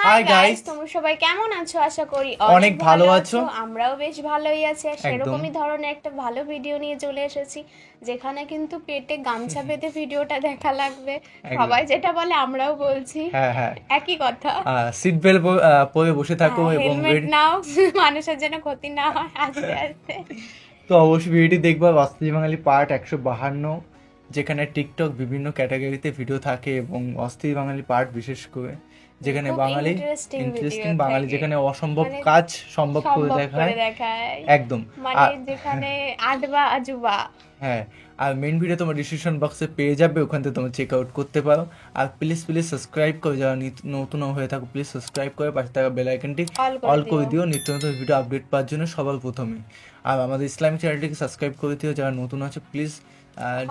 Hi guys, তোমরা সবাই কেমন আছো? আশা করি অনেক ভালো আছো। আমরাও বেশ ভালোই আছি। সেরকমই ধরনের একটা ভালো ভিডিও নিয়ে চলে এসেছি, যেখানে কিন্তু পেটে গামছা বেঁধে ভিডিওটা দেখা লাগবে। সবাই যেটা বলে আমরাও বলছি, হ্যাঁ একই কথা। সিট বেল্ট পরে বসে থাকো এবং হেলমেট নাও, মানুষের যেন ক্ষতি না হয় আস্তে আস্তে। তো অবশ্যই ভিডিওটি দেখবা অস্থির বাঙালি পার্ট 152, যেখানে টিকটক বিভিন্ন ক্যাটাগরিতে ভিডিও থাকে এবং অস্থির বাঙালি পার্ট বিশেষ করে যেখানে বাঙালি ইন্টারেস্টিং বাঙালি যেখানে অসম্ভব কাজ সম্ভব করে দেখায় একদম, মানে যেখানে আডবা আজুবা। হ্যাঁ, আর মেইন ভিডিও তোমার ডিসক্রিপশন বক্সে পেয়ে যাবে, ওখান থেকে তোমরা চেক আউট করতে পারো। আর প্লিজ সাবস্ক্রাইব করে, যারা নতুন হয়ে থাকো প্লিজ সাবস্ক্রাইব করে পাশে থাকা বেল আইকনটি অল করে দিও নিত্য নতুন ভিডিও আপডেট পাওয়ার জন্য সবার প্রথমে। আর আমাদের ইসলামিক চ্যানেলটিকে সাবস্ক্রাইব করে দিও যারা নতুন আছে প্লিজ।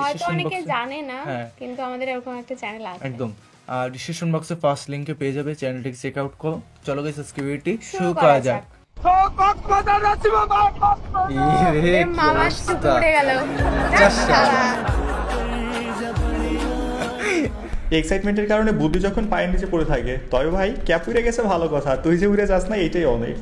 হয়তো অনেকে জানে না, কিন্তু আমাদের এরকম একটা চ্যানেল আছে একদম। আর ডিসক্রিপশন বক্সে ফার্স্ট লিংকে পেয়ে যাবে, চ্যানেলটিকে চেক আউট করো। চলো গাইস, আজকে ভিডিওটি শুরু করা যাক। এক্সাইটমেন্টের কারণে বুদ্ধি যখন পায়ের নিচে পড়ে থাকে, তবে ভাই ক্যাপ উড়ে গেছে ভালো কথা, তুই যে উড়ে যাস না এটাই অনেক।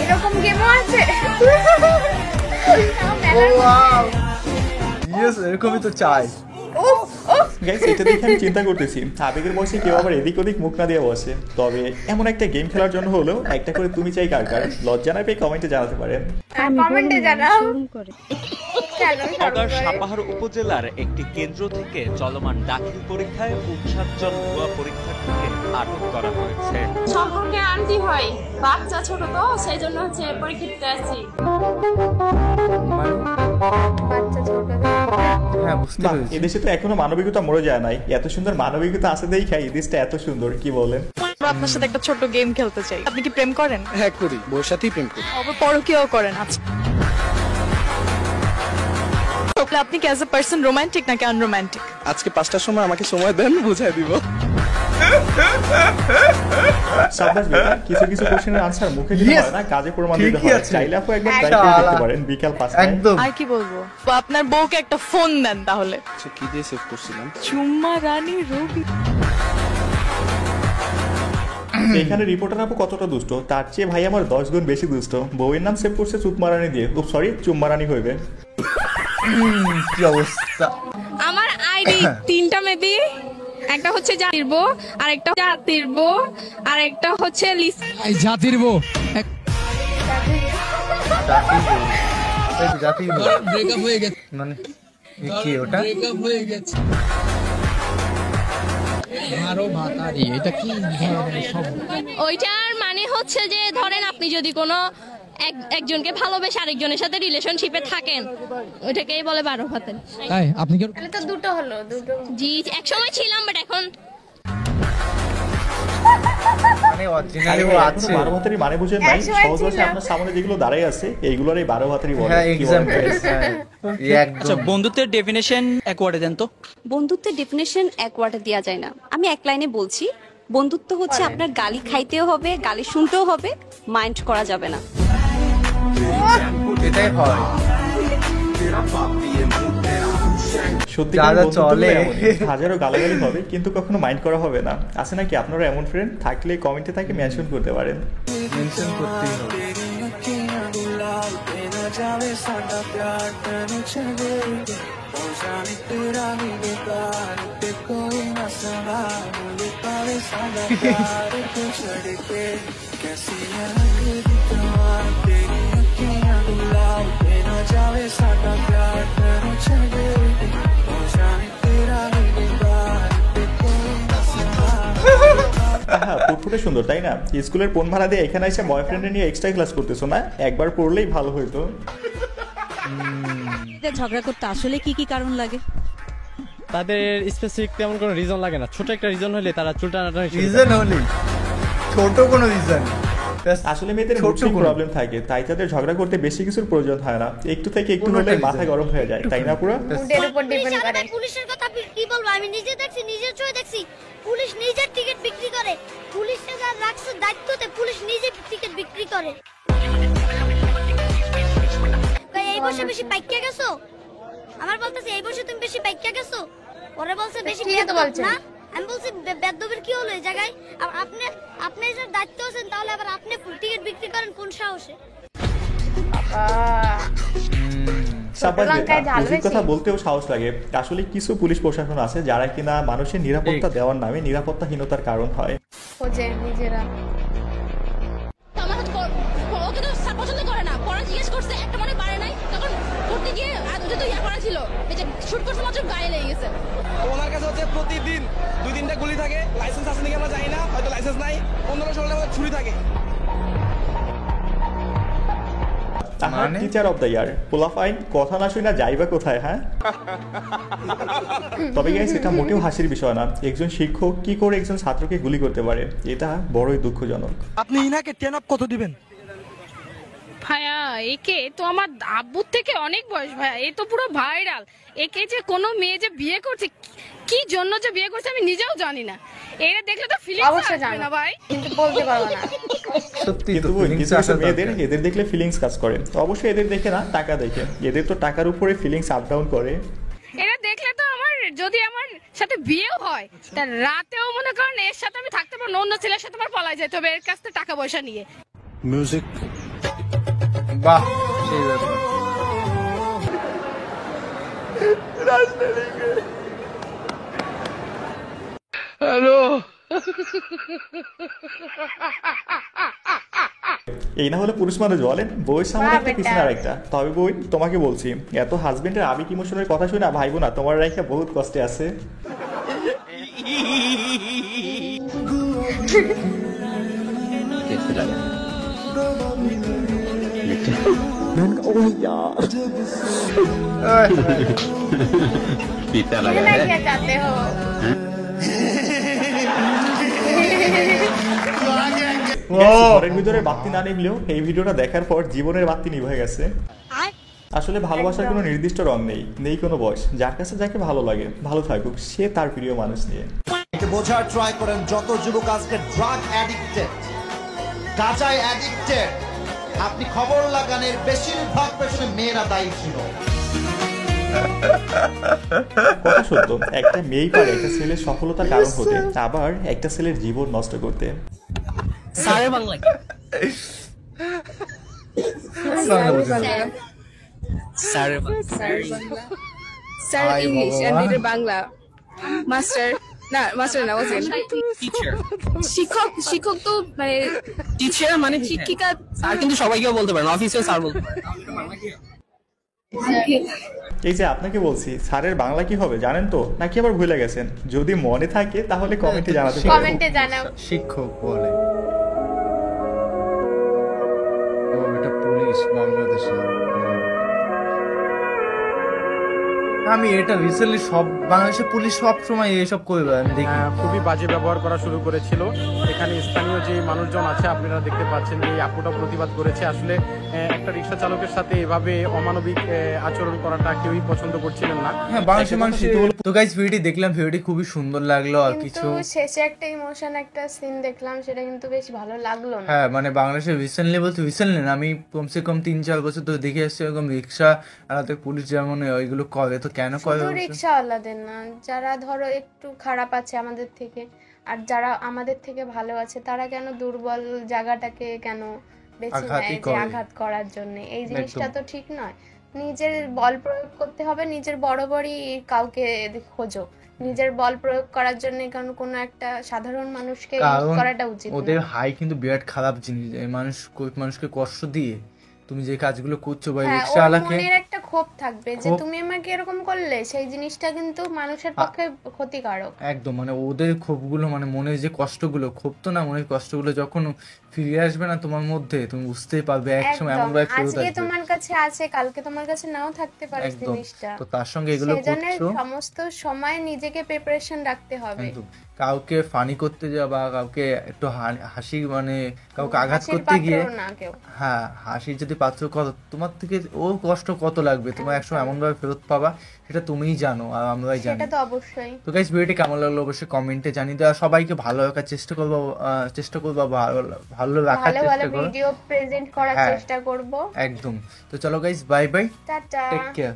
এরকম গেমও আছে। এরকমই তো চাই। গাইস, এটা দেখে আমি চিন্তা করতেছি আবেগের বসে কেউ আবার এদিক ওদিক মুখ না দিয়ে বসে। তবে এমন একটা গেম খেলার জন্য হলেও একটা করে তুমি চাই কার কার, লজ্জা না পেয়ে কমেন্টে জানাতে পারেন। কমেন্টে জানাও। সাপাহার উপজেলার একটি কেন্দ্র থেকে চলমান দাখিল পরীক্ষায় 59 জন ভুয়া পরীক্ষার্থীকে আটক করা হয়েছে। সম্পর্কে আন্টি হয়, বাচ্চা ছোট তো সেই জন্য হচ্ছে পরীক্ষা দিতে আসছি। এদেশে তো এখনো মানবিকতা মরে যায় নাই, এত সুন্দর মানবিকতা আছে দেখে এই দেশটা এত সুন্দর, কি বলেন? আপনার সাথে একটা ছোট্ট গেম খেলতে চাই। আপনি কি প্রেম করেন? হ্যাঁ করি, বউর সাথেই প্রেম করি। আবার পরকীয়াও করেন? আচ্ছা, আপনি কি অ্যাজ এ পারসন রোমান্টিক নাকি আনরোমান্টিক? আজকে 5টার সময় আমাকে সময় দেন, বুঝাই দিব। সাব্বাস বেটা, কিছু কিছু কোশ্চেনের আনসার মুখে দিতে হয় না, কাজে প্রমাণ দিতে হয়। চাইলে আপু একবার ট্রাই করে দেখতে পারেন বিকাল 5টায়। একদম। আর কি বলবো, আপনার বউকে একটা ফোন দেন তাহলে। আচ্ছা, কি দিয়ে সেভ করছিলাম? চুম্মা রানী রবি। এখানে রিপোর্টার আপু কতটা দুষ্ট, তার চেয়ে ভাই আমার 10 গুণ বেশি দুষ্ট। বউয়ের নাম সেভ করছে চুতমারানি দিয়ে, সরি চুম্মারানি হইবে। কি অবস্থা! আমার আইডি 3টা মেবি, একটা হচ্ছে জাতির বউ, আর একটা জাতির বউ, আর একটা হচ্ছে জাতির বউ। ব্রেকআপ হয়ে গেছে মানে কি ওটা? ব্রেকআপ হয়ে গেছে। আরো ভাতারি, এটা কি ধরনের শব্দ? ওইটার মানে হচ্ছে যে ধরেন আপনি যদি কোনো একজনকে ভালোবেসে আরেকজনের সাথে রিলেশনশিপে থাকেন, ওইটাকেই বলে 12 ভাতের। তাই আপনি কি? তাহলে তো দুটো হলো, দুটো। জি, একসময় ছিলাম, বাট এখন মানে অরিজিনালি ও আছে। 12 ভাতেরই মানে বুঝেন নাই, সহজ ভাষায় আপনার সামনে যেগুলো দাঁড়ায় আছে এইগুলোরই 12 ভাতেরই বলে। হ্যাঁ, কি বলেন? আচ্ছা, বন্ধুত্বের ডেফিনেশন এক ওয়ার্ডে দেন তো। বন্ধুত্বের ডেফিনেশন এক ওয়ার্ডে দেওয়া যায় না, আমি এক লাইনে বলছি। বন্ধুত্ব হচ্ছে আপনার গালি খাইতেও হবে, গালি শুনতেও হবে, মাইন্ড করা যাবে না। এটাই হয়। সত্যি চলে হাজারো গালাগালি হবে কিন্তু কখনো মাইন্ড করা হবে না। আছে নাকি আপনারা এমন ফ্রেন্ড? থাকলে কমেন্টে তাকে মেনশন করতে পারেন। মেনশন করতেই হবে। ফুটফুটে সুন্দর তাই না? স্কুলের ফোন ভাড়া দিয়ে এখানে এসে বয়ফ্রেন্ডে নিয়ে এক্সট্রা ক্লাস করতেছো না? একবার পড়লেই ভালো হইতো। ঝগড়া করতে আসলে কি কি কারণ লাগে? তাদের স্পেসিফিক তেমন কোনো রিজন লাগে না, ছোট একটা রিজন হলে তারা চুলটানাটানি রিজন হলে ছোট কোনো রিজন। আসলে মেয়েদের মুডের প্রবলেম থাকে, তাই তাদের ঝগড়া করতে বেশি কিছুর প্রয়োজন হয় না, একটু থেকে একটু হলে মাথা গরম হয়ে যায়, তাই না? পুরো মুডের উপর ডিপেন্ড করে। পুলিশের কথা কি বলবো, আমি নিজে দেখছি, নিজের চোখে দেখছি। পুলিশ নিজের টিকিট বিক্রি করে, পুলিশে যার রাখছে দায়িত্বতে পুলিশ নিজে টিকিট বিক্রি করে। বসে বেশি পাইকা গেছো? আমার বলতেছে এই বসে তুমি বেশি পাইকা গেছো। ওরে বলছে বেশি ঠিকই তো বলছেন। না, আমি বলছি বেদবের কি হলো এই জায়গায়? আর আপনি যে দায়িত্ব আছেন তাহলে আবার আপনি টিকিট বিক্রি করেন কোন সাহসে? পুলিশের কথা বলতেও সাহস লাগে। আসলে কিছু পুলিশ প্রশাসন আছে যারা কিনা মানুষের নিরাপত্তা দেওয়ার নামে নিরাপত্তাহীনতার কারণ হয়। খোঁজে নিজেরা। ওকে তো স্যার পছন্দ করে না, পড়া জিজ্ঞেস করছে একটা মনে পারে নাই, তখন পড়তে গিয়ে তো ইয়া করা ছিল, এই যে শুট করছে মাত্র গায়ে লেগে গেছে। ওনার কাছে হচ্ছে প্রতিদিন 2-3টা গুলি থাকে, লাইসেন্স আছে নাকি আমরা জানি না, হয়তো লাইসেন্স নাই, 15-16 ছুরি থাকে। টিচার অফ দ্য ইয়ার পোলাফাইন কথা না শুনে যাইবা কোথায়? হ্যাঁ, তবে গাইস এটা মোটেও হাসির বিষয় না। একজন শিক্ষক কি করে একজন ছাত্রকে গুলি করতে পারে, এটা বড়ই দুঃখজনক। আপনি ইনাকে 10 অফ কত দিবেন? ভাইয়া একে তো আমার আব্বুর থেকে অনেক বয়স ভাইয়া, এ তো পুরো ভাইরাল। একে যে কোনো মেয়ে যে বিয়ে করছে, কি জন্য যে বিয়ে করছে আমি নিজেও জানি না। এরা দেখলে তো ফিলিংস অবশ্যই জানি না ভাই, কিন্তু বলতে পারবো না। সত্যি কিন্তু তো কিছু কিছু মেয়েদের এদের দেখলে ফিলিংস কাজ করে। অবশ্যই এদের দেখে না, টাকা দেখে। এদের তো টাকার উপরে ফিলিংস আপ ডাউন করে। এরা দেখলে তো আমার, যদি আমার সাথে বিয়েও হয় তা রাতেও মনে করেন এর সাথে আমি থাকতে পারবো না, অন্য ছেলের সাথে আমার পলাই যেতে হবে এর কাছ থেকে টাকা পয়সা নিয়ে। মিউজিক বাহ, সেই ব্যাপার। হ্যালো, এই না হলে পুরুষ মানুষ বলেন বউয়ের সামনে একটা পিছনে আরেকটা। তবে বই তোমাকে বলছি, এত হাজবেন্ডের আবেগ ইমোশনের কথা শুনে ভাইবো না, তোমার রাইখা বহুত কষ্টে আছে। ঘরের ভিতরে বাতি না নিভলেও এই ভিডিওটা দেখার পর জীবনের বাতি নিভে গেছে। আসলে ভালোবাসার কোনো নির্দিষ্ট রং নেই, নেই কোনো বয়স। যার কাছে যাকে ভালো লাগে ভালো থাকুক, সে তার প্রিয় মানুষ নিয়ে। বোঝার ট্রাই করেন যত যুবক আজকে ড্রাগ অ্যাডিক্টেড, গাঁজায় অ্যাডিক্টেড, আপনি খবর লাগানের বেশিরভাগ পেছনে মেয়েরা দায়ী ছিল। কথা সত্য, একটা মেয়েই পারে একটা ছেলের সফলতার কারণ হতে, আবার একটা ছেলের জীবন নষ্ট করতে। সারে Bangla sir English and Bangla master না, মাস্টার না, ওজেন টিচার, শিক্ষক তো মানে টিচার মানে শিক্ষিকা। স্যার কিন্তু সবাইকেও বলতে পারেন, অফিসে স্যার বলতে পারেন। এই যে আপনাকে বলছি স্যারের বাংলা কি হবে জানেন তো, নাকি আবার ভুলে গেছেন? যদি মনে থাকে তাহলে কমেন্টে জানাতে পারেন। কমেন্টে জানাও। শিক্ষক বলে এটা পুলিশ বাংলাদেশে। আমি এটা রিসেন্টলি সব বাংলাদেশের পুলিশ সব সময় এইসব করবে, আমি দেখি খুবই বাজে ব্যবহার করা শুরু করেছিল। এখানে স্থানীয় যে মানুষজন আছে আপনারা দেখতে পাচ্ছেন যে এই আপুটা প্রতিবাদ করেছে। আসলে একটা রিক্সা চালকের সাথে এভাবে অমানবিক আচরণ করাটা কেউই পছন্দ করছিলেন না। হ্যাঁ, বাংলাদেশের মানুষ। তো গাইস ভিডিওটি দেখলাম, ভিডিওটি খুবই সুন্দর লাগলো। আর কিছু শেষে একটা ইমোশন, একটা সিন দেখলাম, সেটা কিন্তু বেশ ভালো লাগলো না। হ্যাঁ, মানে বাংলাদেশে রিসেন্টলি বলতে রিসেন্টলি না, আমি কমসে কম 3-4 বছর ধরে দেখে আসছি এরকম রিক্সা আলাদা পুলিশ যেমন ওইগুলো করে। তো কেন করে? শুধু রিক্সাওয়ালাদের না, যারা ধরো একটু খারাপ আছে আমাদের থেকে আর যারা আমাদের থেকে ভালো আছে, তারা কেন দুর্বল জায়গাটাকে কেন বেছে নেয় যে আঘাত করার জন্য? এই জিনিসটা তো ঠিক নয়। নিজের বল প্রয়োগ করতে হবে, নিজের বরাবরই কাউকে খোঁজো নিজের বল প্রয়োগ করার জন্য, কারণ কোনো একটা সাধারণ মানুষকে করাটা উচিত। ওদের হাই কিন্তু বিরাট খারাপ জিনিস, মানুষকে কষ্ট দিয়ে তুমি যে কাজগুলো করছো বা রিকশাওয়ালাকে মনের একটা ক্ষোভ থাকবে যে তুমি আমাকে এরকম করলে, সেই জিনিসটা কিন্তু মানুষের পক্ষে ক্ষতিকারক একদম। মানে ওদের ক্ষোভগুলো, মানে মনের যে কষ্টগুলো, ক্ষোভ তো না, মনের কষ্টগুলো যখন ফিরে আসবে না তোমার মধ্যে, তুমি বুঝতেই পারবে একসময় এমন ভাবে ফেরত আসবে। আজকে তোমার কাছে আছে, কালকে তোমার কাছে নাও থাকতে পারে জিনিসটা। তো তার সঙ্গে এগুলো করছো, সমস্ত সময় নিজেকে প্রিপারেশন রাখতে হবে। কাউকে ফানি করতে যাওয়া বা কাউকে একটু হাসি, মানে কাউকে আঘাত করতে গিয়ে, হ্যাঁ হাসি যদি পাত্র করো, তোমার থেকে ও কষ্ট কত লাগবে, তোমার একসময় এমন ভাবে ফেরত পাবা, সেটা তুমিই জানো আর আমরাই জানি। সেটা তো অবশ্যই। তো গাইস ভিডিওটি কেমন লাগলো অবশ্যই কমেন্টে জানিয়ে দেওয়া। সবাইকে ভালো রাখার চেষ্টা করবো ভালো রাখার ভালো ভালো চেষ্টা করো। ভিডিও প্রেজেন্ট করার হ্যাঁ। চেষ্টা করব একদম। তো চলো guys, bye bye, tata take care.